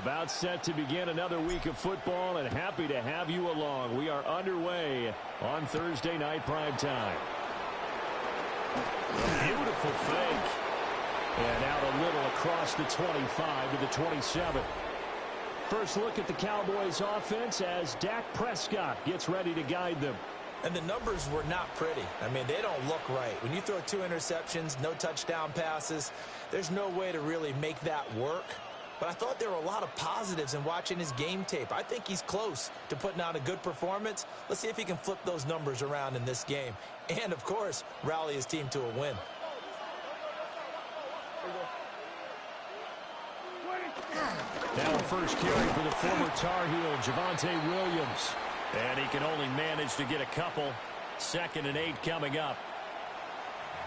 About set to begin another week of football, and happy to have you along. We are underway on Thursday night primetime. Beautiful fake. And out a little across the 25 to the 27. First look at the Cowboys offense as Dak Prescott gets ready to guide them. And the numbers were not pretty. I mean, they don't look right. When you throw 2 interceptions, no touchdown passes, there's no way to really make that work. But I thought there were a lot of positives in watching his game tape. I think he's close to putting out a good performance. Let's see if he can flip those numbers around in this game. And, of course, rally his team to a win. Now a first carry for the former Tar Heel, Javonte Williams. And he can only manage to get a couple. 2nd and 8 coming up.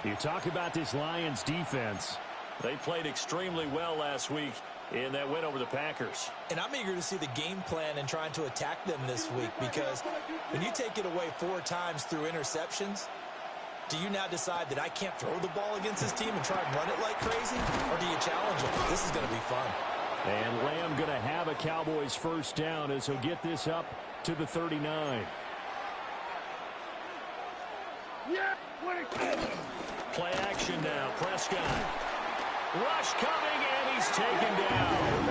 You talk about this Lions defense. They played extremely well last week in that win over the Packers. And I'm eager to see the game plan and trying to attack them this week, because when you take it away 4 times through interceptions, do you now decide that I can't throw the ball against this team and try and run it like crazy? Or do you challenge them? This is going to be fun. And Lamb going to have a Cowboys first down as he'll get this up to the 39. Play action now. Prescott. Rush coming, and he's taken down.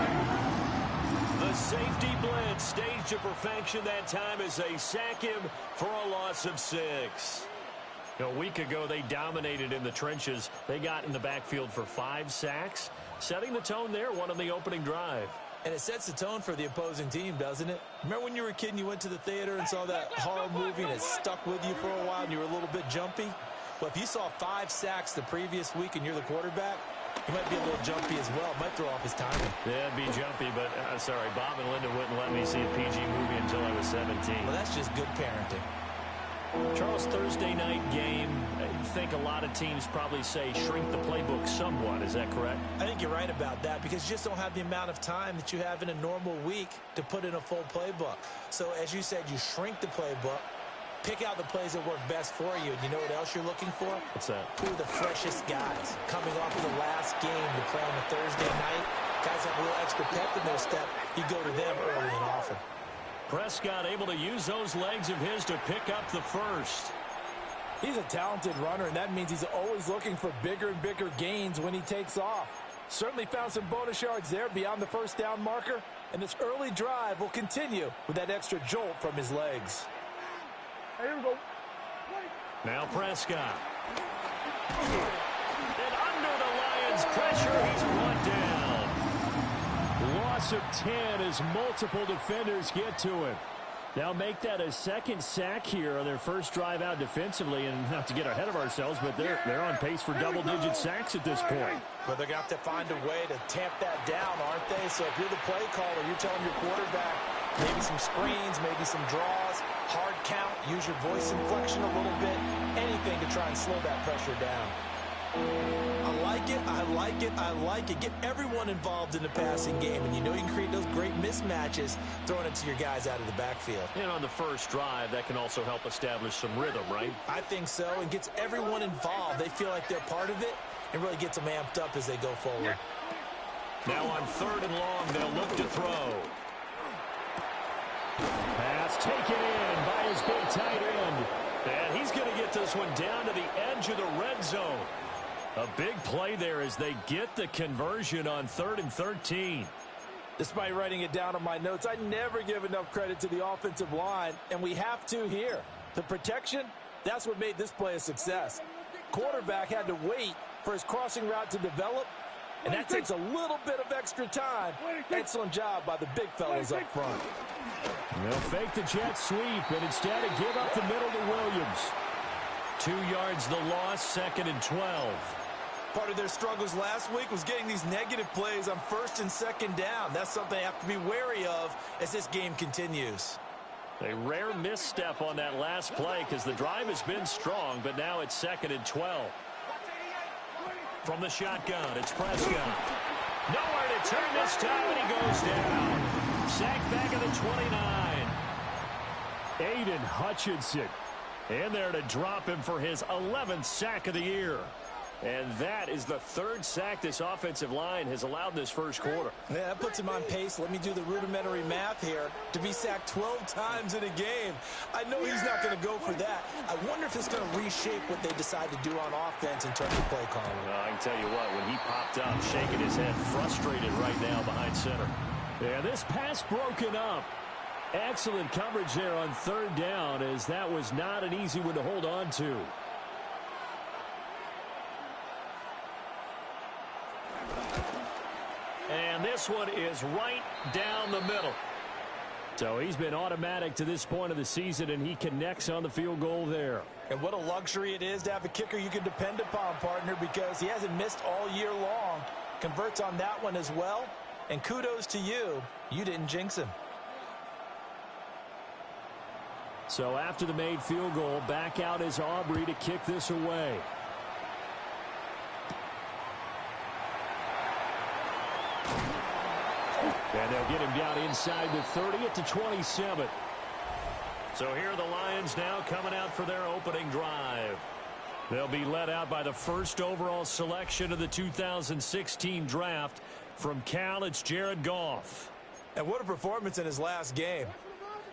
The safety blitz staged to perfection that time as they sack him for a loss of 6. A week ago, they dominated in the trenches. They got in the backfield for 5 sacks, setting the tone there, one on the opening drive. And it sets the tone for the opposing team, doesn't it? Remember when you were a kid and you went to the theater and saw that horror movie and it stuck with you for a while and you were a little bit jumpy? Well, if you saw 5 sacks the previous week and you're the quarterback, you might be a little jumpy as well. It might throw off his timing. Yeah, it'd be jumpy, but sorry, Bob and Linda wouldn't let me see a PG movie until I was 17. Well, that's just good parenting. Charles, Thursday night game, you think a lot of teams probably say shrink the playbook somewhat. Is that correct? I think you're right about that, because you just don't have the amount of time that you have in a normal week to put in a full playbook. So, as you said, you shrink the playbook, pick out the plays that work best for you. And you know what else you're looking for? What's that? Who are the freshest guys coming off of the last game to play on a Thursday night? Guys have a little extra pep in their step. You go to them early and often. Prescott able to use those legs of his to pick up the first. He's a talented runner, and that means he's always looking for bigger and bigger gains when he takes off. Certainly found some bonus yards there beyond the first down marker, and this early drive will continue with that extra jolt from his legs. Here we go. Now Prescott. And under the Lions' pressure, he's brought down. Loss of 10 as multiple defenders get to him. Now make that a 2nd sack here on their first drive out defensively, and not to get ahead of ourselves, but they're on pace for double-digit sacks at this point. But they're going to have to find a way to tamp that down, aren't they? So if you're the play caller, you're telling your quarterback maybe some screens, maybe some draws, hard count, use your voice inflection a little bit, anything to try and slow that pressure down. I like it, I like it, I like it. Get everyone involved in the passing game, and you know you can create those great mismatches throwing it to your guys out of the backfield. And on the first drive, that can also help establish some rhythm, right? I think so, and gets everyone involved. They feel like they're part of it, and really gets them amped up as they go forward. Now on 3rd and long, they'll look to throw. Pass taken in by his big tight end. And he's going to get this one down to the edge of the red zone. A big play there as they get the conversion on 3rd and 13. Despite writing it down on my notes, I never give enough credit to the offensive line, and we have to here. The protection, that's what made this play a success. Quarterback had to wait for his crossing route to develop, and that takes a little bit of extra time. Excellent job by the big fellas up front. They'll fake the jet sweep, and instead give up the middle to Williams. 2 yards the loss, 2nd and 12. Part of their struggles last week was getting these negative plays on 1st and 2nd down. That's something they have to be wary of as this game continues. A rare misstep on that last play because the drive has been strong, but now it's 2nd and 12. From the shotgun, it's Prescott. Nowhere to turn this time, and he goes down. Sacked back at the 29. Aiden Hutchinson in there to drop him for his 11th sack of the year. And that is the third sack this offensive line has allowed this first quarter. Yeah, that puts him on pace. Let me do the rudimentary math here. To be sacked 12 times in a game. I know he's not going to go for that. I wonder if it's going to reshape what they decide to do on offense in terms of play calling. I can tell you what, when he popped up, shaking his head, frustrated right now behind center. Yeah, this pass broken up. Excellent coverage there on third down, as that was not an easy one to hold on to. And this one is right down the middle. So he's been automatic to this point of the season, and he connects on the field goal there. And what a luxury it is to have a kicker you can depend upon, partner, because he hasn't missed all year long. Converts on that one as well. And kudos to you. You didn't jinx him. So after the made field goal, back out is Aubrey to kick this away. And they'll get him down inside the 30 at the 27. So here are the Lions now coming out for their opening drive. They'll be led out by the first overall selection of the 2016 draft. From Cal, it's Jared Goff. And what a performance in his last game.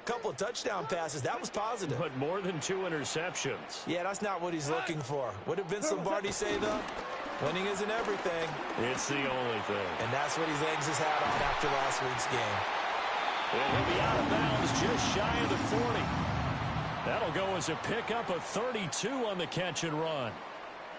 Couple of touchdown passes. That was positive. But more than 2 interceptions. Yeah, that's not what he's looking for. What did Vince Lombardi say, though? Winning isn't everything. It's the only thing. And that's what he hangs his hat on after last week's game. And he'll be out of bounds just shy of the 40. That'll go as a pickup of 32 on the catch and run.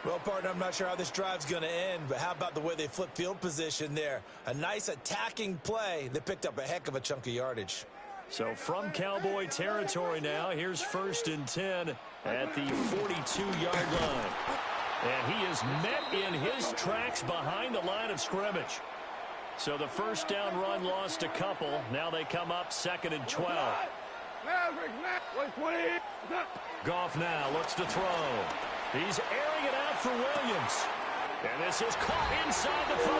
Well, partner, I'm not sure how this drive's going to end, but how about the way they flip field position there? A nice attacking play. They picked up a heck of a chunk of yardage. So from Cowboy territory now, here's 1st and 10 at the 42-yard line. And he is met in his tracks behind the line of scrimmage. So the first down run lost a couple. Now they come up 2nd and 12. Goff now looks to throw. He's airing it out for Williams. And this is caught inside the 5.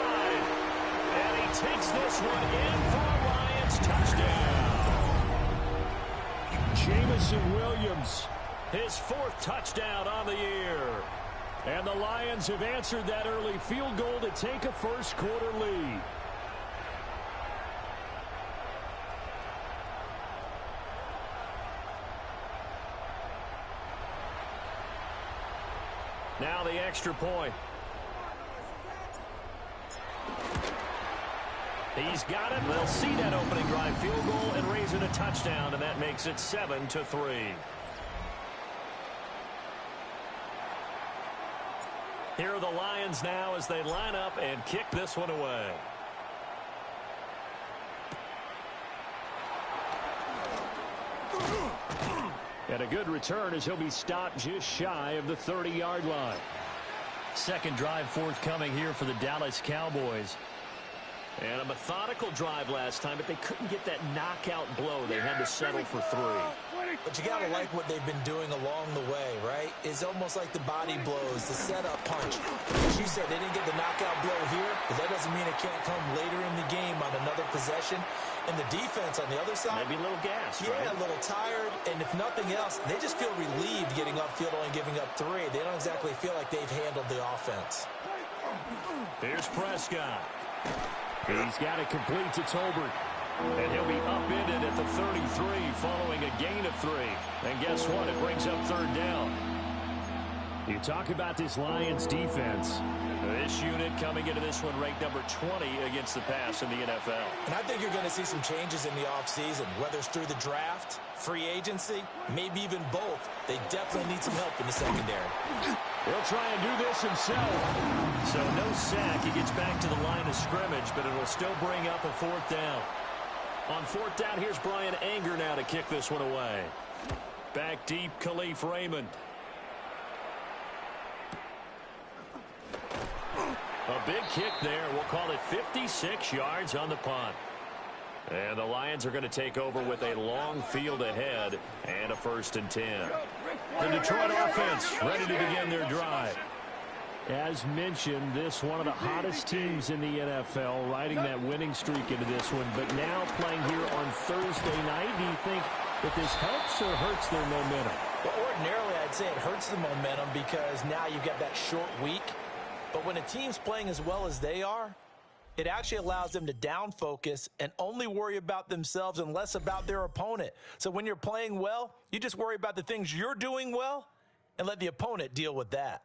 And he takes this one in for a Lions touchdown. Jameson Williams, his 4th touchdown on the year. And the Lions have answered that early field goal to take a first quarter lead. Now the extra point. He's got it. They'll see that opening drive field goal and raise it a touchdown, and that makes it 7-3. Here are the Lions now as they line up and kick this one away. And a good return as he'll be stopped just shy of the 30-yard line. Second drive forthcoming here for the Dallas Cowboys. And a methodical drive last time, but they couldn't get that knockout blow. They had to settle for 3. But you got to like what they've been doing along the way, right? It's almost like the body blows, the setup punch. As you said, they didn't get the knockout blow here, but that doesn't mean it can't come later in the game on another possession. And the defense on the other side, maybe a little gas, yeah, right? A little tired. And if nothing else, they just feel relieved getting upfield, only giving up 3. They don't exactly feel like they've handled the offense. Here's Prescott. He's got it complete to Tolbert. And he'll be upended at the 33 following a gain of 3. And guess what? It brings up 3rd down. You talk about this Lions defense. This unit coming into this one ranked number 20 against the pass in the NFL. And I think you're going to see some changes in the offseason, whether it's through the draft, free agency, maybe even both. They definitely need some help in the secondary. He'll try and do this himself. So no sack. He gets back to the line of scrimmage, but it'll still bring up a 4th down. On 4th down, here's Brian Anger now to kick this one away. Back deep, Khalif Raymond. A big kick there. We'll call it 56 yards on the punt. And the Lions are going to take over with a long field ahead and a 1st and 10. The Detroit offense ready to begin their drive. As mentioned, this one of the hottest teams in the NFL, riding that winning streak into this one, but now playing here on Thursday night. Do you think that this helps or hurts their momentum? Well, ordinarily, I'd say it hurts the momentum because now you've got that short week. But when a team's playing as well as they are, it actually allows them to down focus and only worry about themselves and less about their opponent. So when you're playing well, you just worry about the things you're doing well and let the opponent deal with that.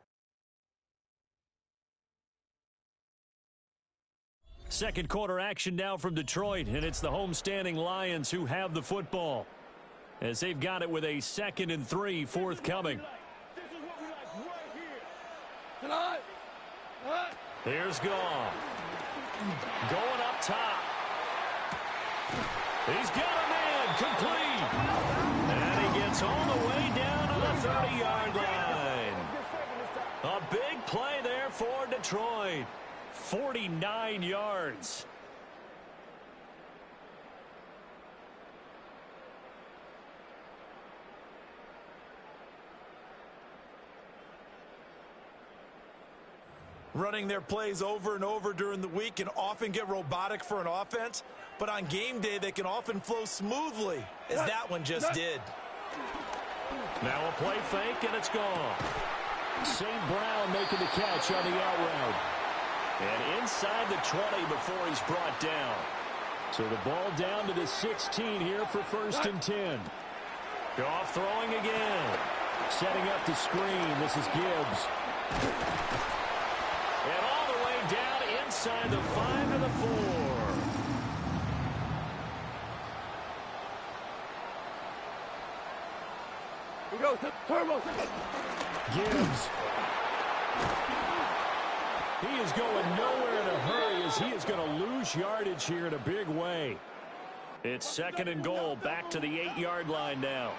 Second quarter action now from Detroit, and it's the homestanding Lions who have the football as they've got it with a 2nd and 3 forthcoming. Here's Goff. Going up top. He's got a man complete. And he gets all the way down to the 30-yard line. A big play there for Detroit. 49 yards. Running their plays over and over during the week can often get robotic for an offense, but on game day they can often flow smoothly, as that one just did. Now a play fake, and it's gone. St. Brown making the catch on the out route. And inside the 20 before he's brought down. So the ball down to the 16 here for 1st and 10. Goff throwing again. Setting up the screen. This is Gibbs. And all the way down inside the 5 to the 4. Here goes the turbo. Gibbs. He is going nowhere in a hurry as he is going to lose yardage here in a big way. It's 2nd and goal, back to the 8-yard line now.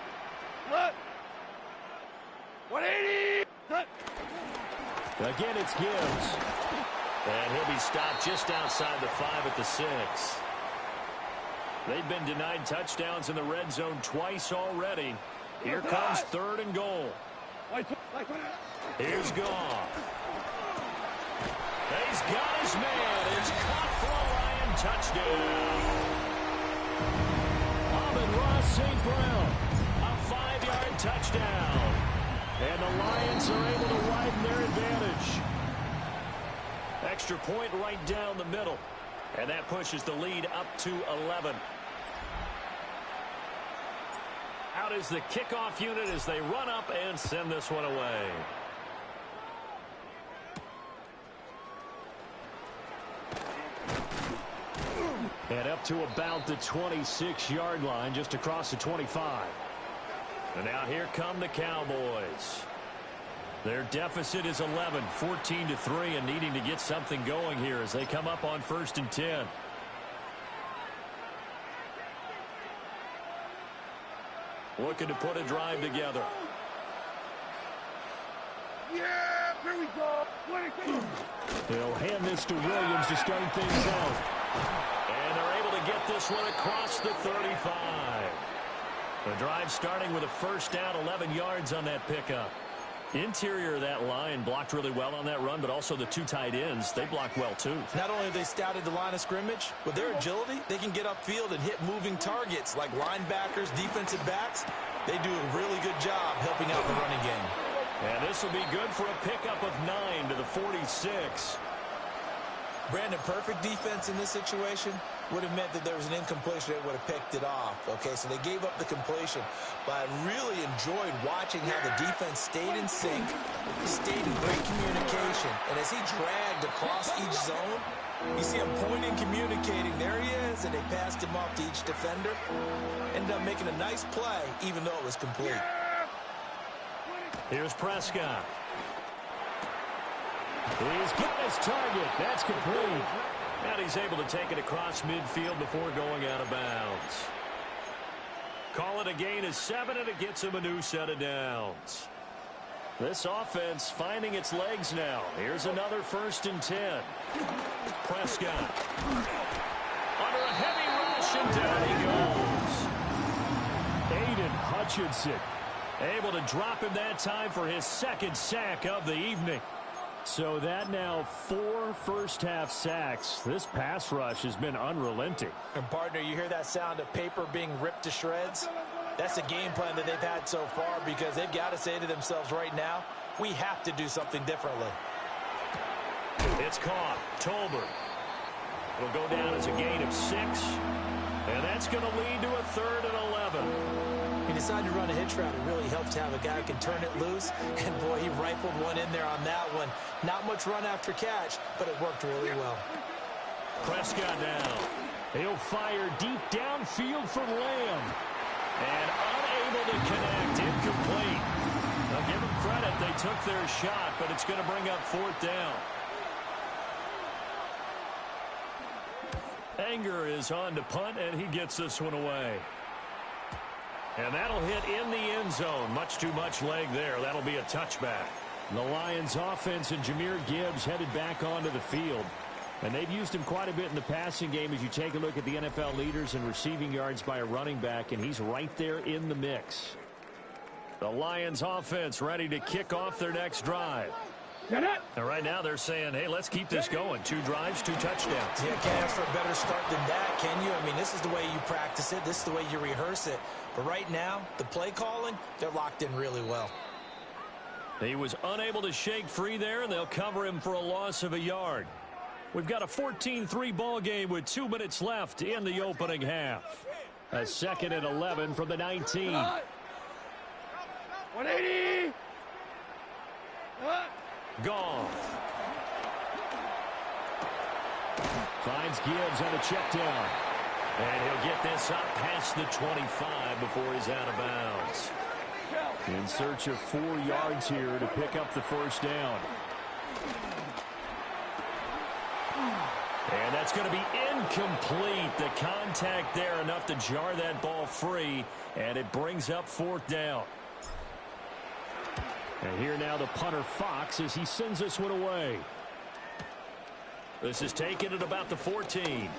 180. Again, it's Gibbs. And he'll be stopped just outside the 5 at the 6. They've been denied touchdowns in the red zone twice already. Here comes 3rd and goal. Here's Goff. He's got his man. It's caught for a Lion touchdown. Amon-Ra St. Brown, a 5-yard touchdown. And the Lions are able to widen their advantage. Extra point right down the middle. And that pushes the lead up to 11. Out is the kickoff unit as they run up and send this one away. And up to about the 26-yard line, just across the 25. And now here come the Cowboys. Their deficit is 11, 14-3, and needing to get something going here as they come up on 1st and 10. Looking to put a drive together. Yeah, here we go. They'll hand this to Williams to start things out. And they're able to get this one across the 35. The drive starting with a first down, 11 yards on that pickup. Interior of that line blocked really well on that run, but also the 2 tight ends, they blocked well too. Not only have they scouted the line of scrimmage, with their agility, they can get upfield and hit moving targets like linebackers, defensive backs. They do a really good job helping out the running game. And this will be good for a pickup of 9 to the 46. Brandon, perfect defense in this situation would have meant that there was an incompletion that would have picked it off. Okay, so they gave up the completion. But I really enjoyed watching how the defense stayed in sync, stayed in great communication. And as he dragged across each zone, you see him pointing, communicating. There he is, and they passed him off to each defender. Ended up making a nice play, even though it was complete. Here's Prescott. He's got his target. That's complete. And he's able to take it across midfield before going out of bounds. Call it a gain of 7, and it gets him a new set of downs. This offense finding its legs now. Here's another 1st and 10. Prescott. Under a heavy rush, and down he goes. Aiden Hutchinson able to drop him that time for his 2nd sack of the evening. So that now 4 first-half sacks. This pass rush has been unrelenting. And, partner, you hear that sound of paper being ripped to shreds? That's the game plan that they've had so far because they've got to say to themselves right now, we have to do something differently. It's caught. Tolbert. It'll go down as a gain of 6. And that's going to lead to a 3rd and 11. He decided to run a hitch route. It really helps to have a guy who can turn it loose. And, boy, he rifled one in there on that one. Not much run after catch, but it worked really well. Prescott now. He'll fire deep downfield for Lamb. And unable to connect. Incomplete. Now, give them credit. They took their shot, but it's going to bring up 4th down. Anger is on to punt, and he gets this one away. And that'll hit in the end zone. Much too much leg there. That'll be a touchback. The Lions offense and Jahmyr Gibbs headed back onto the field. And they've used him quite a bit in the passing game as you take a look at the NFL leaders in receiving yards by a running back, and he's right there in the mix. The Lions offense ready to kick off their next drive. And right now they're saying, hey, let's keep this going. 2 drives, 2 touchdowns. Yeah, can't ask for a better start than that, can you? I mean, this is the way you practice it. This is the way you rehearse it. But right now, the play calling, they're locked in really well. He was unable to shake free there, and they'll cover him for a loss of a yard. We've got a 14-3 ball game with 2 minutes left in the opening half. A 2nd and 11 from the 19. 180. Goff. Finds Gibbs on a check down. And he'll get this up past the 25 before he's out of bounds. In search of 4 yards here to pick up the 1st down. And that's going to be incomplete. The contact there enough to jar that ball free, and it brings up 4th down. And here now the punter Fox as he sends this one away. This is taken at about the 14.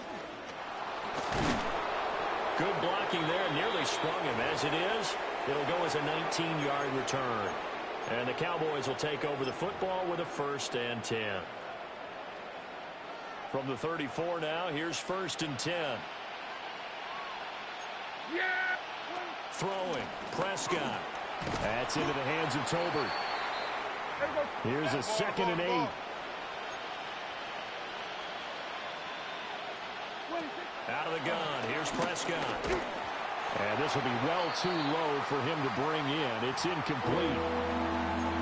Good blocking there, nearly sprung him. As it is, it'll go as a 19-yard return. And the Cowboys will take over the football with a 1st and 10. From the 34 now, here's 1st and 10. Throwing, Prescott. That's into the hands of Tolbert. Here's a 2nd and 8. Out of the gun, here's Prescott. And this will be well too low for him to bring in. It's incomplete.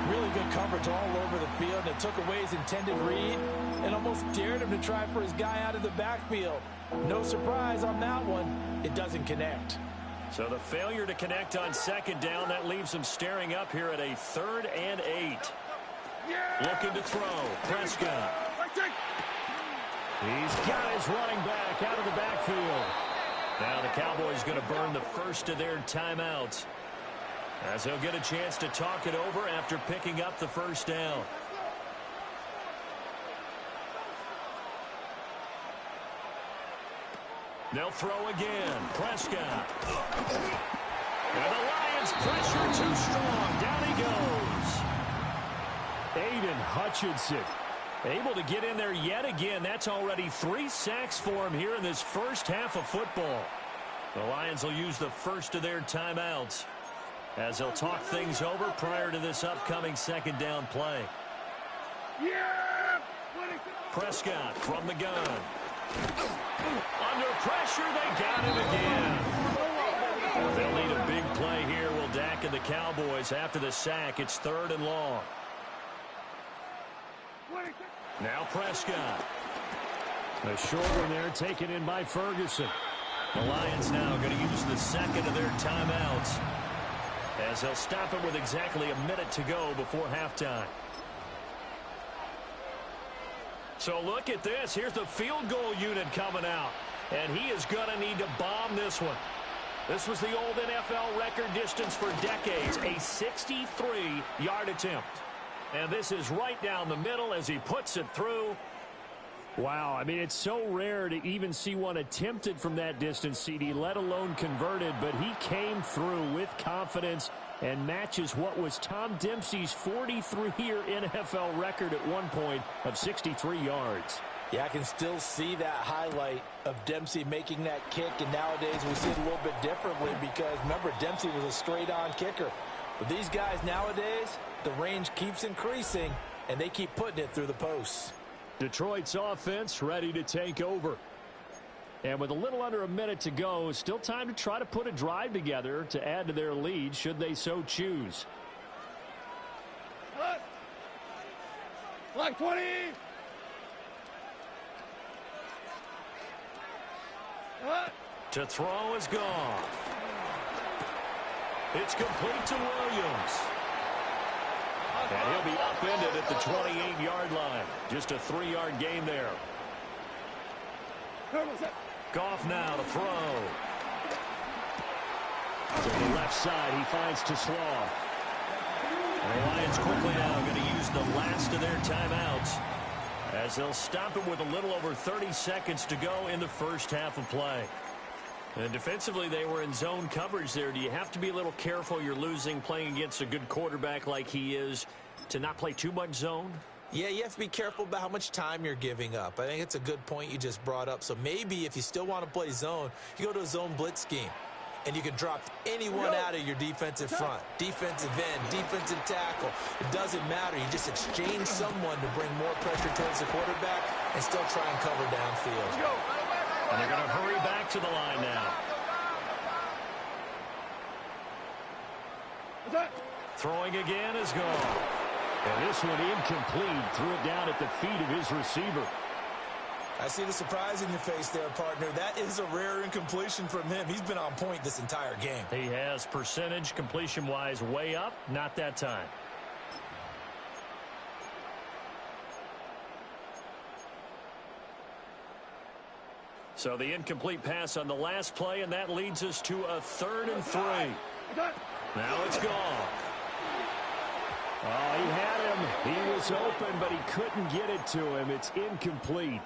Really good coverage all over the field. And it took away his intended read and almost dared him to try for his guy out of the backfield. No surprise on that one. It doesn't connect. So the failure to connect on 2nd down, that leaves him staring up here at a 3rd and 8. Looking to throw. Prescott. He's got his running back out of the backfield. Now the Cowboys going to burn the first of their timeouts, as they'll get a chance to talk it over after picking up the 1st down. They'll throw again. Prescott. And the Lions pressure too strong. Down he goes. Aiden Hutchinson able to get in there yet again. That's already 3 sacks for him here in this first half of football. The Lions will use the first of their timeouts as they'll talk things over prior to this upcoming 2nd down play. Prescott from the gun. Under pressure, they got him again. They'll need a big play here, will Dak and the Cowboys. After the sack, it's 3rd and long. Now Prescott. The short one there taken in by Ferguson. The Lions now going to use the 2nd of their timeouts, as they'll stop it with exactly a minute to go before halftime. So look at this. Here's the field goal unit coming out, and he is going to need to bomb this one. This was the old NFL record distance for decades, a 63-yard attempt. And this is right down the middle as he puts it through. Wow, I mean, it's so rare to even see one attempted from that distance, CD, let alone converted, but he came through with confidence and matches what was Tom Dempsey's 43-year NFL record at one point of 63 yards. Yeah, I can still see that highlight of Dempsey making that kick, and nowadays we see it a little bit differently because, remember, Dempsey was a straight-on kicker. But these guys nowadays, the range keeps increasing, and they keep putting it through the posts. Detroit's offense ready to take over. And with a little under a minute to go, still time to try to put a drive together to add to their lead should they so choose. Like 20. To throw is Goff. It's complete to Williams. And he'll be upended at the 28-yard line. Just a 3-yard gain there. Goff now to throw. To the left side, he finds Slaw. The Lions quickly now going to use the last of their timeouts as they'll stop it with a little over 30 seconds to go in the first half of play. And defensively, they were in zone coverage there. Do you have to be a little careful? You're losing playing against a good quarterback like he is to not play too much zone? Yeah, you have to be careful about how much time you're giving up. I think it's a good point you just brought up. So maybe if you still want to play zone, you go to a zone blitz scheme. And you can drop anyone out of your defensive front. Defensive end, defensive tackle. It doesn't matter. You just exchange someone to bring more pressure towards the quarterback and still try and cover downfield. And they're going to hurry back to the line now. Throwing again is gone. And this one incomplete. Threw it down at the feet of his receiver. I see the surprise in your face there, partner. That is a rare incompletion from him. He's been on point this entire game. He has percentage completion-wise way up. Not that time. So the incomplete pass on the last play, and that leads us to a 3rd and 3. Now it's gone. Oh, he had him. He was open, but he couldn't get it to him. It's incomplete.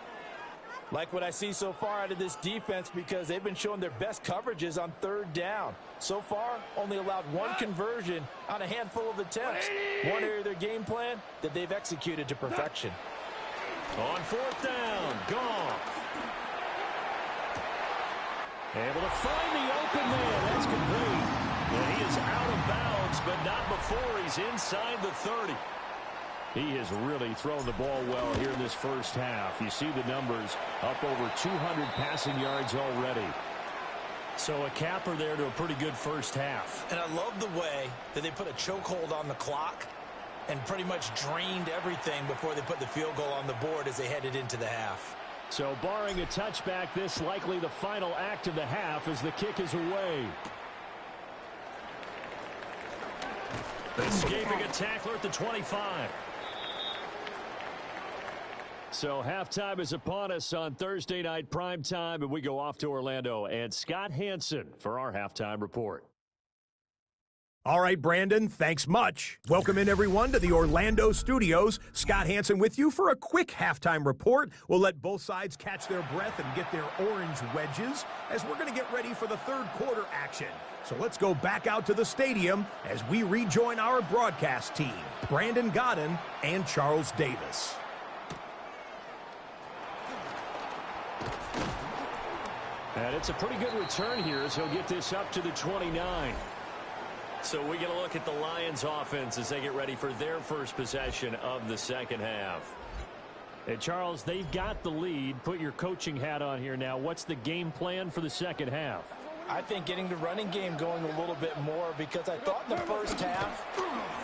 Like what I see so far out of this defense because they've been showing their best coverages on 3rd down. So far, only allowed 1 conversion on a handful of attempts. One area of their game plan that they've executed to perfection. On 4th down, Goff. Able to find the open man. That's complete. And he is out of bounds, but not before he's inside the 30. He has really thrown the ball well here in this first half. You see the numbers, up over 200 passing yards already. So a capper there to a pretty good first half. And I love the way that they put a chokehold on the clock and pretty much drained everything before they put the field goal on the board as they headed into the half. So barring a touchback, this likely the final act of the half as the kick is away. Escaping a tackler at the 25. So halftime is upon us on Thursday night primetime, and we go off to Orlando. And Scott Hanson for our halftime report. All right, Brandon, thanks much. Welcome in, everyone, to the Orlando studios. Scott Hanson with you for a quick halftime report. We'll let both sides catch their breath and get their orange wedges as we're going to get ready for the 3rd quarter action. So let's go back out to the stadium as we rejoin our broadcast team, Brandon Godden and Charles Davis. And it's a pretty good return here as he'll get this up to the 29. So we get a look at the Lions offense as they get ready for their first possession of the second half. And Charles, they've got the lead. Put your coaching hat on here now. What's the game plan for the second half? I think getting the running game going a little bit more because I thought in the first half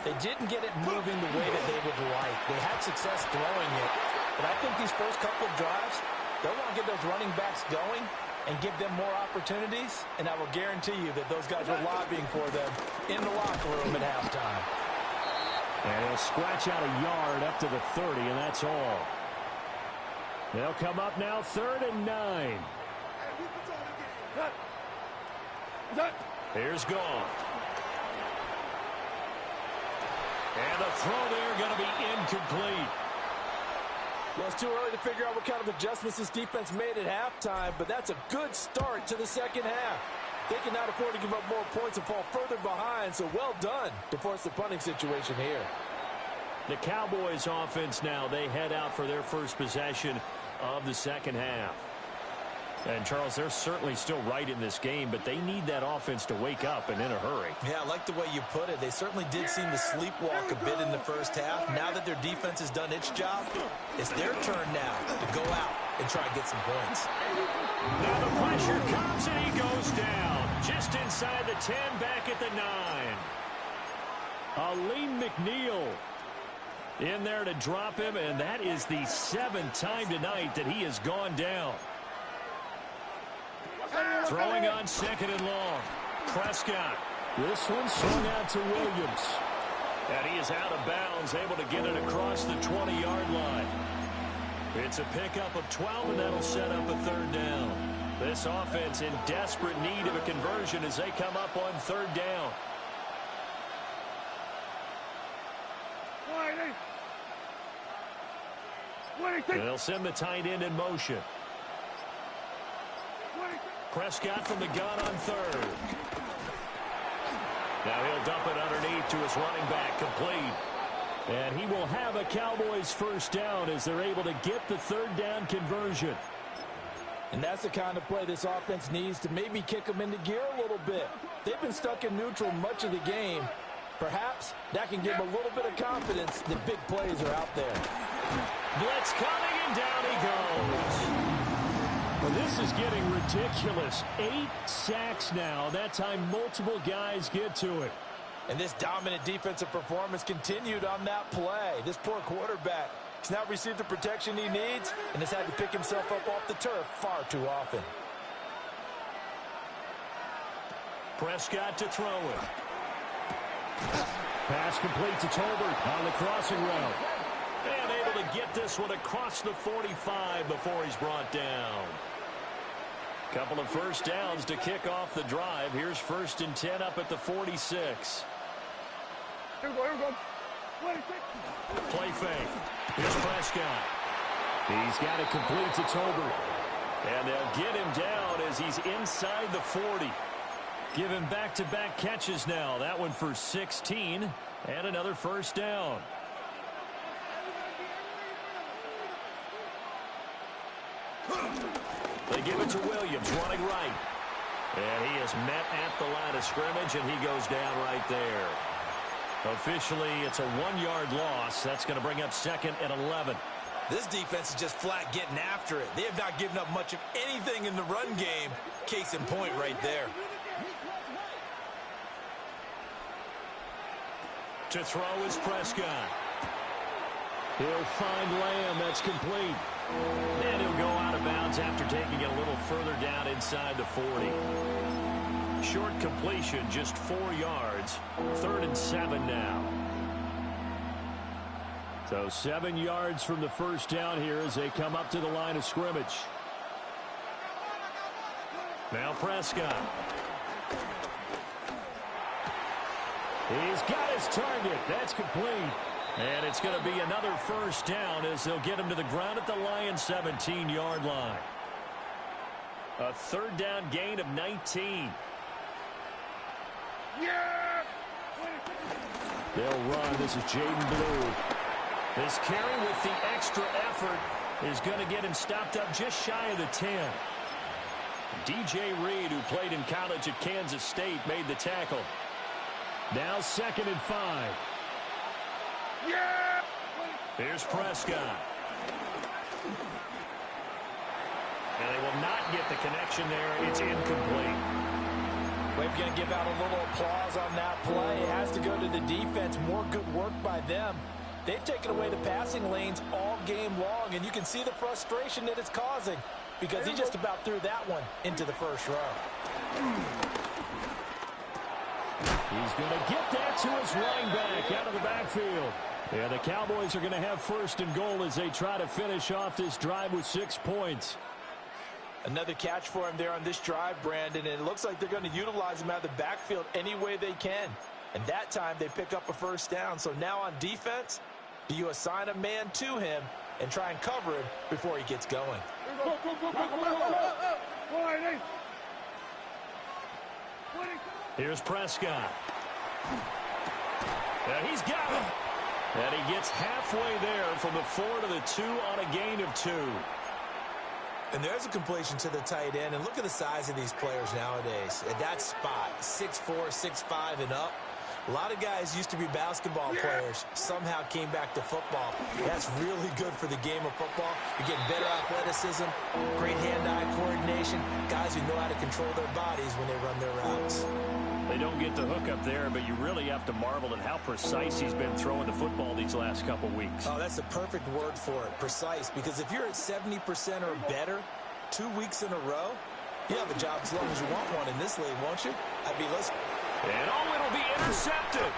they didn't get it moving the way that they would like. They had success throwing it, but I think these first couple of drives, they'll want to get those running backs going and give them more opportunities, and I will guarantee you that those guys were lobbying for them in the locker room at halftime. And he'll scratch out a yard up to the 30, and that's all. They'll come up now 3rd and 9. Here's Goff. And the throw there going to be incomplete. Well, it's too early to figure out what kind of adjustments this defense made at halftime, but that's a good start to the second half. They cannot afford to give up more points and fall further behind, so well done to force the punting situation here. The Cowboys offense now, they head out for their first possession of the second half. And, Charles, they're certainly still right in this game, but they need that offense to wake up and in a hurry. Yeah, I like the way you put it. They certainly did seem to sleepwalk a bit in the first half. Now that their defense has done its job, it's their turn now to go out and try and get some points. Now the pressure comes, and he goes down. Just inside the 10, back at the 9. Aleem McNeil in there to drop him, and that is the 7th time tonight that he has gone down. Throwing on 2nd and long. Prescott. This one swung out to Williams. And he is out of bounds, able to get it across the 20-yard line. It's a pickup of 12, and that'll set up a 3rd down. This offense in desperate need of a conversion as they come up on 3rd down. They'll send the tight end in motion. Prescott from the gun on 3rd. Now he'll dump it underneath to his running back, complete. And he will have a Cowboys 1st down as they're able to get the 3rd down conversion. And that's the kind of play this offense needs to maybe kick them into gear a little bit. They've been stuck in neutral much of the game. Perhaps that can give them a little bit of confidence that big plays are out there. Blitz coming, and down he goes. Well, this is getting ridiculous. 8 sacks now. That time multiple guys get to it. And this dominant defensive performance continued on that play. This poor quarterback has not received the protection he needs and has had to pick himself up off the turf far too often. Prescott to throw it. Pass complete to Tolbert on the crossing route. And able to get this one across the 45 before he's brought down. Couple of 1st downs to kick off the drive. Here's 1st and 10 up at the 46. Here we go. Play fake. Here's Prescott. He's got it complete to Tolbert. And they'll get him down as he's inside the 40. Give him back-to-back catches now. That one for 16 and another 1st down. They give it to Williams, running right. And he is met at the line of scrimmage, and he goes down right there. Officially, it's a 1-yard loss. That's going to bring up 2nd and 11. This defense is just flat getting after it. They have not given up much of anything in the run game. Case in point right there. To throw is Prescott. He'll find Lamb. That's complete. And he'll go out of bounds after taking it a little further down inside the 40. Short completion, just 4 yards. 3rd and 7 now. So 7 yards from the 1st down here as they come up to the line of scrimmage. Now Prescott. He's got his target. That's complete. And it's going to be another 1st down as they'll get him to the ground at the Lions' 17-yard line. A 3rd down gain of 19. Yeah! They'll run. This is Jaden Blue. This carry with the extra effort is going to get him stopped up just shy of the 10. DJ Reed, who played in college at Kansas State, made the tackle. Now 2nd and 5. Yeah! Here's Prescott. And they will not get the connection there. It's incomplete. We're going to give out a little applause on that play. It has to go to the defense. More good work by them. They've taken away the passing lanes all game long, and you can see the frustration that it's causing because he just about threw that one into the 1st row. He's going to get that to his running back out of the backfield. Yeah, the Cowboys are going to have 1st and goal as they try to finish off this drive with 6 points. Another catch for him there on this drive, Brandon, and it looks like they're going to utilize him out of the backfield any way they can. And that time they pick up a 1st down. So now on defense, do you assign a man to him and try and cover him before he gets going? Here's Prescott. And he's got him. And he gets halfway there from the 4 to the 2 on a gain of 2. And there's a completion to the tight end. And look at the size of these players nowadays. At that spot, 6'4", 6'5", and up. A lot of guys used to be basketball players, somehow came back to football. That's really good for the game of football. You're getting better athleticism, great hand-eye coordination, guys who know how to control their bodies when they run their routes. They don't get the hook up there, but you really have to marvel at how precise he's been throwing the football these last couple weeks. Oh, that's the perfect word for it, precise, because if you're at 70% or better 2 weeks in a row, you have a job as long as you want one in this league, won't you? I mean, let's... And oh, it'll be intercepted.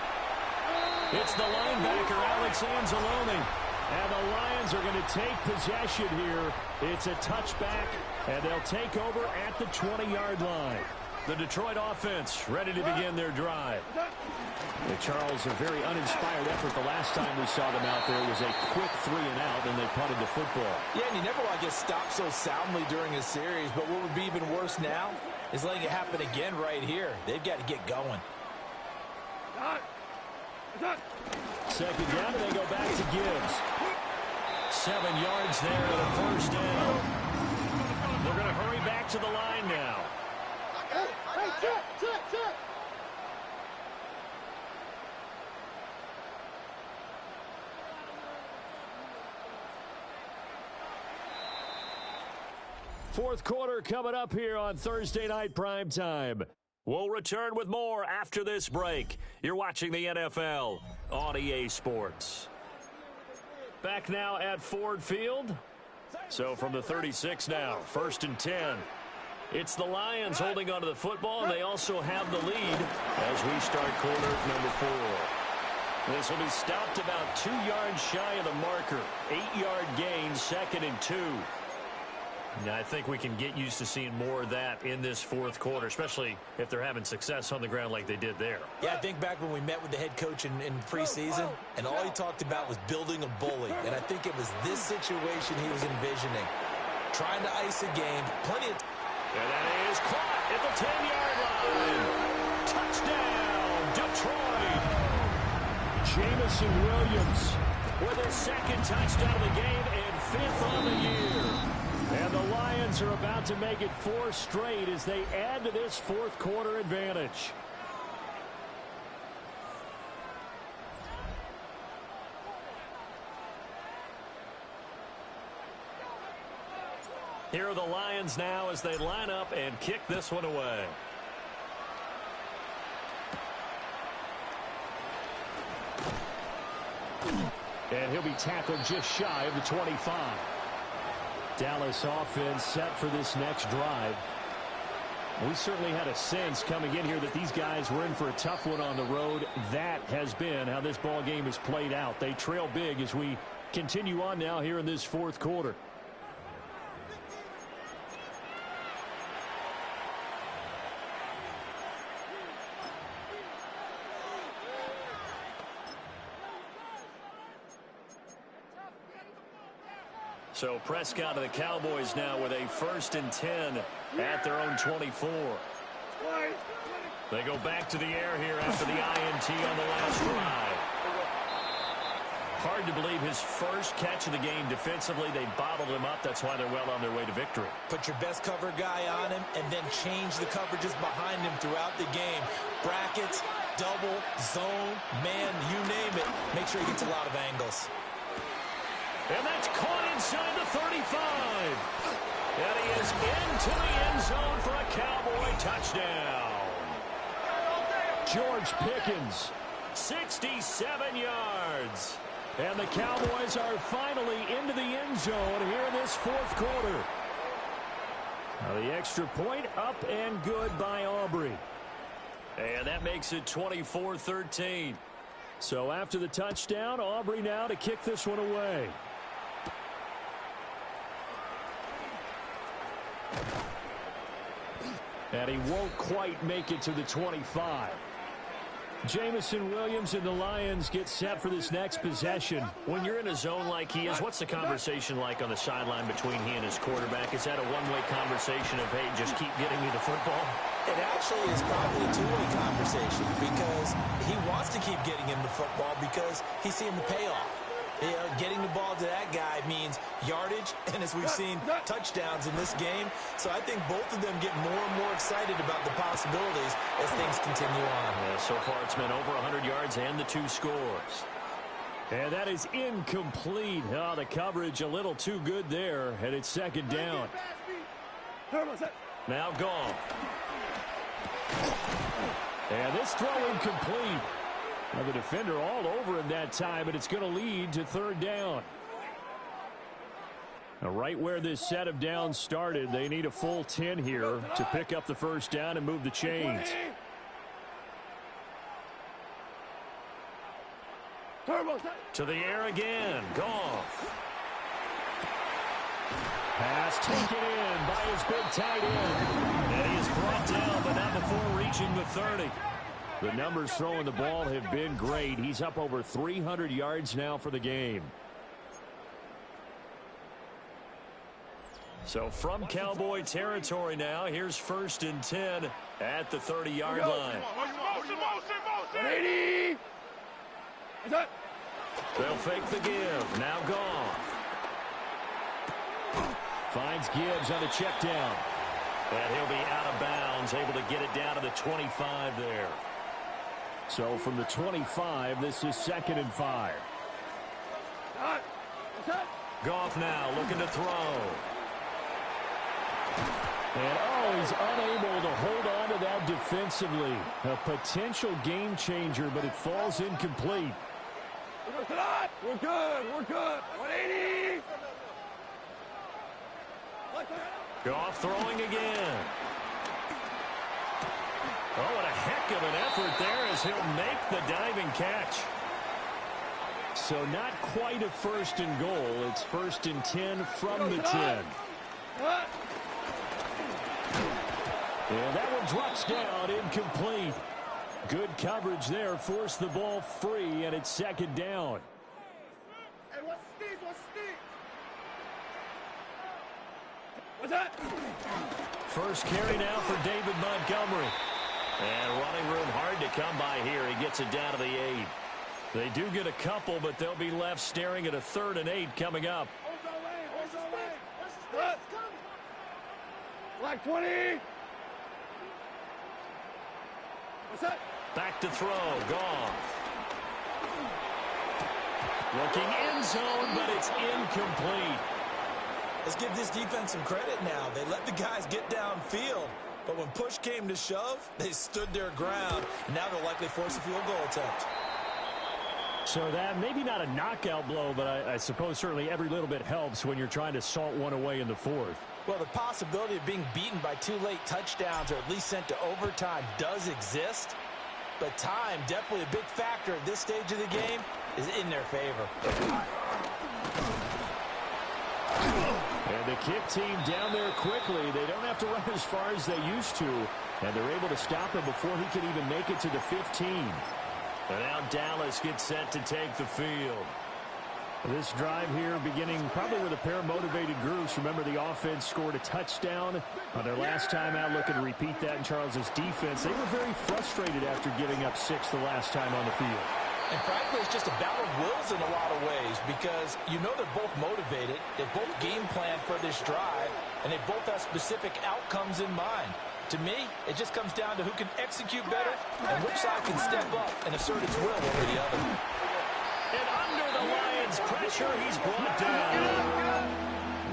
It's the linebacker, Alex Anzalone. And the Lions are going to take possession here. It's a touchback, and they'll take over at the 20-yard line. The Detroit offense ready to begin their drive. Charles, a very uninspired effort. The last time we saw them out there was a quick 3-and-out, and they punted the football. Yeah, and you never want to get stopped so soundly during a series, but what would be even worse now is letting it happen again right here. They've got to get going. Second down, and they go back to Gibbs. 7 yards there and a first down. They're going to hurry back to the line now. Fourth quarter coming up here on Thursday Night Primetime. We'll return with more after this break. You're watching the NFL on EA Sports. Back now at Ford Field. So from the 36 now, 1st and 10. It's the Lions holding onto the football, and they also have the lead as we start quarter number 4. This will be stopped about 2 yards shy of the marker. 8-yard gain, 2nd and 2. Now, I think we can get used to seeing more of that in this fourth quarter, especially if they're having success on the ground like they did there. Yeah, I think back when we met with the head coach in preseason, and all he talked about was building a bully. And I think it was this situation he was envisioning. Trying to ice a game, plenty of... And that is caught at the 10-yard line. Touchdown, Detroit. Jameson Williams with his 2nd touchdown of the game and 5th on the year. And the Lions are about to make it 4 straight as they add to this fourth quarter advantage. Here are the Lions now as they line up and kick this one away. And he'll be tackled just shy of the 25. Dallas offense set for this next drive. We certainly had a sense coming in here that these guys were in for a tough one on the road. That has been how this ball game has played out. They trail big as we continue on now here in this fourth quarter. So Prescott of the Cowboys now with a 1st and 10 at their own 24. They go back to the air here after the INT on the last drive. Hard to believe his first catch of the game defensively. They bottled him up. That's why they're well on their way to victory. Put your best cover guy on him and then change the coverages behind him throughout the game. Brackets, double, zone, man, you name it. Make sure he gets a lot of angles. And that's caught inside the 35. And he is into the end zone for a Cowboy touchdown. George Pickens, 67 yards. And the Cowboys are finally into the end zone here in this fourth quarter. Now the extra point up and good by Aubrey. And that makes it 24-13. So after the touchdown, Aubrey now to kick this one away. And he won't quite make it to the 25. Jameson Williams and the Lions get set for this next possession. When you're in a zone like he is, what's the conversation like on the sideline between he and his quarterback? Is that a one-way conversation of, hey, just keep getting me the football? It actually is probably a two-way conversation because he wants to keep getting him the football because he's seeing the payoff. You know, getting the ball to that guy means yardage, and as we've seen, touchdowns in this game. So I think both of them get more and more excited about the possibilities as things continue on. Yeah, so far it's been over 100 yards and the 2 scores. And that is incomplete. Oh, the coverage a little too good there, and it's second down. Now Goff. And this throw incomplete. Now the defender all over him that time, but it's going to lead to third down. Now right where this set of downs started, they need a full 10 here to pick up the first down and move the chains. To the air again. Goff. Pass taken in by his big tight end. And he is brought down, but not before reaching the 30. The numbers throwing the ball have been great. He's up over 300 yards now for the game. So from Cowboy territory now, here's 1st and 10 at the 30-yard line. They'll fake the give. Now Goff. Finds Gibbs on the check down. And he'll be out of bounds, able to get it down to the 25 there. So from the 25, this is 2nd and 5. Goff now looking to throw. And, he's unable to hold on to that defensively. A potential game changer, but it falls incomplete. We're good. We're good. 180. Goff throwing again. Oh, what a heck of an effort there as he'll make the diving catch. So not quite a 1st and goal. It's 1st and 10 from the 10. And that one drops down, incomplete. Good coverage there, forced the ball free, and it's 2nd down. Hey, what's Steve? What's that? First carry now for David Montgomery. And running room hard to come by here. He gets it down to the 8. They do get a couple, but they'll be left staring at a 3rd and 8 coming up. Black 20. What's that? Back to throw. Goff. Looking end zone, but it's incomplete. Let's give this defense some credit now. They let the guys get downfield, but when push came to shove, they stood their ground, and now they'll likely force a field goal attempt. So that maybe not a knockout blow, but I suppose certainly every little bit helps when you're trying to salt one away in the 4th. Well, the possibility of being beaten by 2 late touchdowns or at least sent to overtime does exist, but time, definitely a big factor at this stage of the game, is in their favor. And the kick team down there quickly. They don't have to run as far as they used to, and they're able to stop him before he can even make it to the 15. And now Dallas gets set to take the field. This drive here beginning probably with a pair of motivated groups. Remember, the offense scored a touchdown on their last time out, looking to repeat that in Charles's defense. They were very frustrated after giving up 6 the last time on the field. And frankly, it's just a battle of wills in a lot of ways because you know they're both motivated, they both game plan for this drive, and they both have specific outcomes in mind. To me, it just comes down to who can execute better and which side can step up and assert its will over the other. And under the Lions' pressure, he's brought down.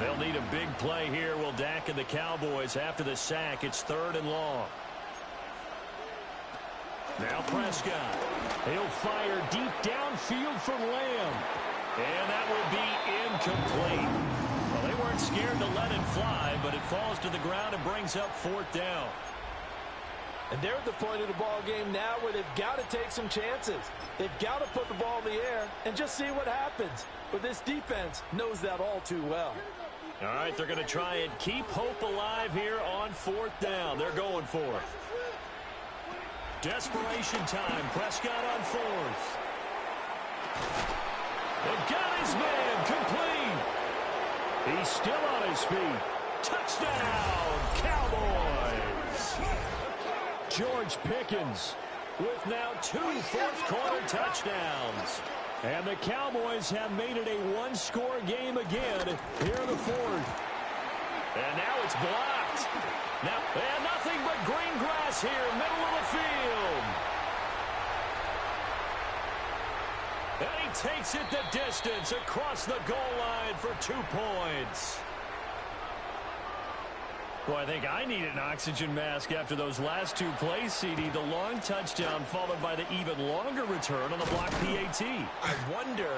They'll need a big play here, will Dak and the Cowboys after the sack. It's 3rd and long. Now Prescott. He'll fire deep downfield from Lamb. And that will be incomplete. Well, they weren't scared to let it fly, but it falls to the ground and brings up 4th down. And they're at the point of the ball game now where they've got to take some chances. They've got to put the ball in the air and just see what happens. But this defense knows that all too well. All right, they're going to try and keep hope alive here on 4th down. They're going for it. Desperation time. Prescott on 4th. They've got his man complete. He's still on his feet. Touchdown, Cowboys. George Pickens with now 2 fourth-quarter touchdowns. And the Cowboys have made it a one-score game again here in the fourth. And now it's blocked. Now, and nothing but green grass here, middle of the field. And he takes it the distance across the goal line for 2 points. Well, I think I need an oxygen mask after those last 2 plays, CD. The long touchdown followed by the even longer return on the block PAT. I wonder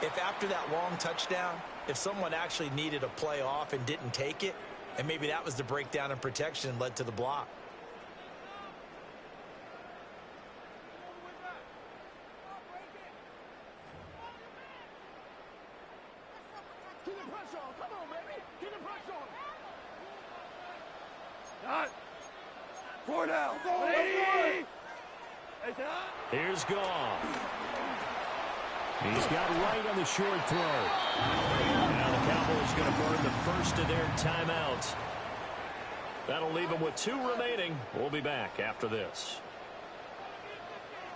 if after that long touchdown, if someone actually needed a play off and didn't take it, and maybe that was the breakdown in protection and led to the block. Keep the pressure on. Come on, baby. Keep the pressure on. Not. 4 down. 180. Here's Goff. He's got right on the short throw. Now the Cowboys going to burn the first of their timeouts. That'll leave them with 2 remaining. We'll be back after this.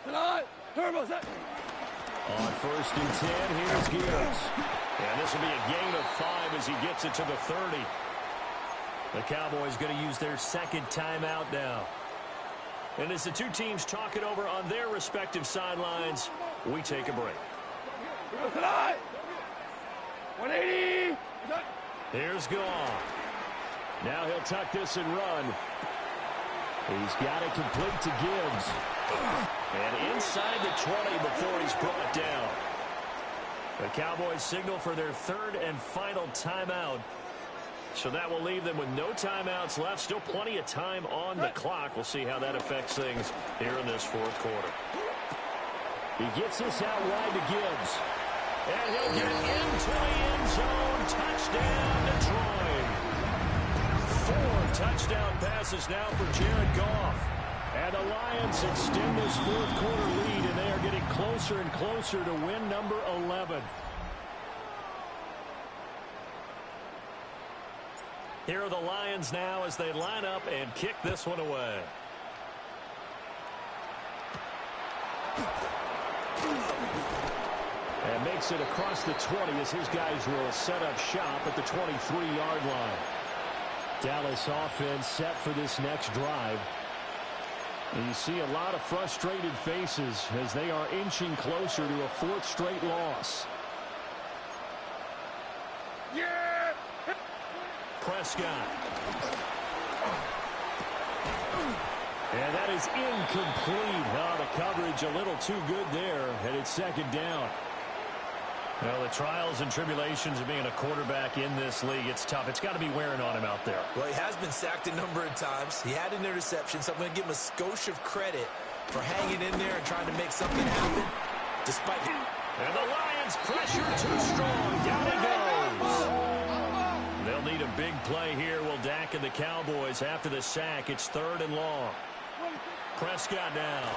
Tonight. Turbo set. On 1st and 10, here's Gibbs. And this will be a gain of 5 as he gets it to the 30. The Cowboys going to use their second timeout now. And as the 2 teams talk it over on their respective sidelines, we take a break. Tonight. 180. Here's Goff. Now he'll tuck this and run. He's got it complete to Gibbs. And inside the 20 before he's brought down. The Cowboys signal for their 3rd and final timeout. So that will leave them with no timeouts left. Still plenty of time on the clock. We'll see how that affects things here in this 4th quarter. He gets this out wide to Gibbs. And he'll get into the end zone. Touchdown, Detroit. 4 touchdown passes now for Jared Goff. And the Lions extend this 4th quarter lead, and they are getting closer and closer to win number 11. Here are the Lions now as they line up and kick this one away. And makes it across the 20 as his guys will set up shop at the 23-yard line. Dallas offense set for this next drive. And you see a lot of frustrated faces as they are inching closer to a 4th straight loss. Yeah. Prescott. And that is incomplete. Oh, the coverage a little too good there, and it's 2nd down. Well, the trials and tribulations of being a quarterback in this league, it's tough. It's got to be wearing on him out there. Well, he has been sacked a number of times. He had an interception, so I'm going to give him a skosh of credit for hanging in there and trying to make something happen. Despite and the Lions pressure too strong. Down he goes. They'll need a big play here. Will Dak and the Cowboys after the sack. It's 3rd and long. Prescott now.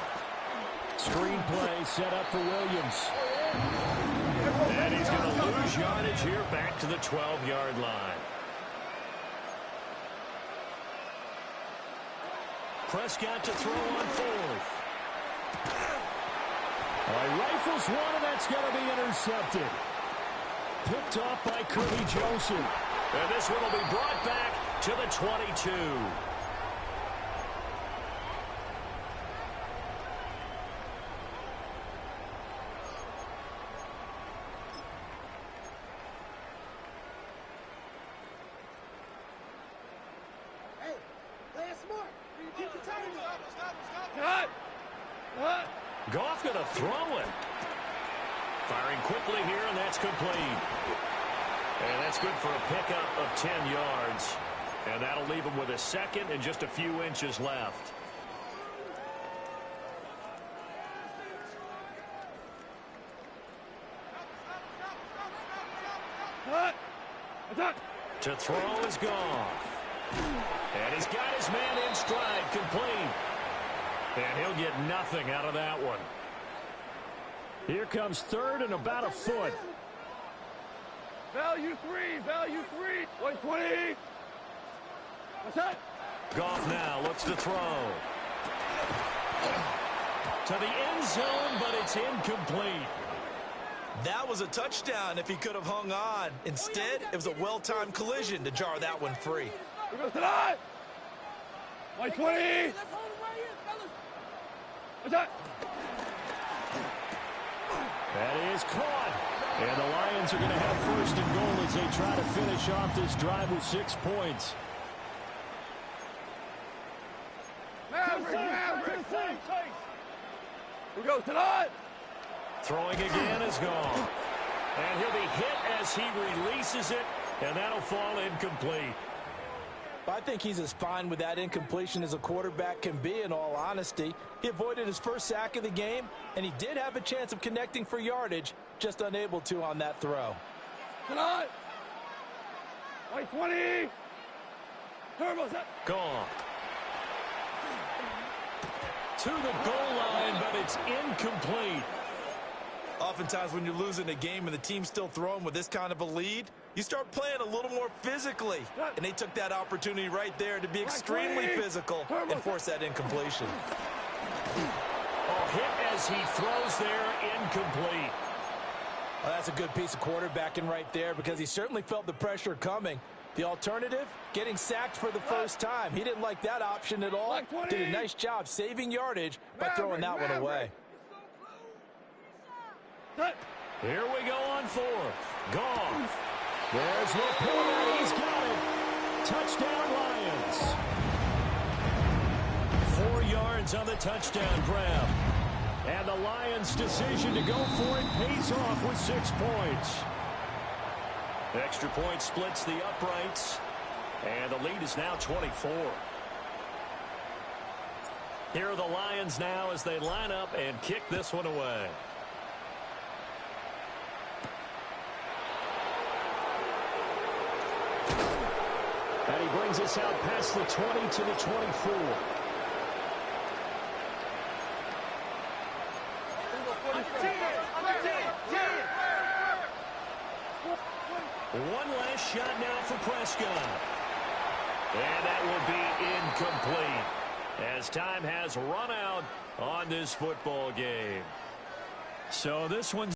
Screen play set up for Williams. And he's going to lose yardage here back to the 12-yard line. Prescott to throw on 4th. Rifles one, and that's going to be intercepted. Picked off by Kirby Joseph. And this one will be brought back to the 22. Goff going to throw it. Firing quickly here, and that's complete. And that's good for a pickup of 10 yards. And that'll leave him with a 2nd and just a few inches left. To throw is Goff. And he's got his man in stride, complete. And he'll get nothing out of that one. Here comes 3rd and about a foot. Value 3. Value 3. 120. What's that? Goff now looks to throw. To the end zone, but it's incomplete. That was a touchdown if he could have hung on. Instead, it was a well-timed collision to jar that one free. Here goes tonight. 120. What's that? That is caught. And the Lions are going to have first and goal as they try to finish off this drive with 6 points. Maverick. Here goes tonight. Throwing again is gone. And he'll be hit as he releases it, and that'll fall incomplete. I think he's as fine with that incompletion as a quarterback can be, in all honesty. He avoided his first sack of the game, and he did have a chance of connecting for yardage, just unable to on that throw. Tonight. 120. Turbo set. Gone. To the goal line, but it's incomplete. Oftentimes when you're losing a game and the team's still throwing with this kind of a lead, you start playing a little more physically. And they took that opportunity right there to be extremely physical and force that incompletion. Oh, hit as he throws there, incomplete. Well, that's a good piece of quarterbacking right there because he certainly felt the pressure coming. The alternative, getting sacked for the first time. He didn't like that option at all. Did a nice job saving yardage by throwing that one away. Here we go on fourth. Gone. There's Laporta. He's got it. Touchdown, Lions. 4 yards on the touchdown grab. And the Lions' decision to go for it pays off with 6 points. Extra point splits the uprights. And the lead is now 24. Here are the Lions now as they line up and kick this one away. And he brings us out past the 20 to the 24. One last shot now for Prescott. And that will be incomplete as time has run out on this football game. So this one's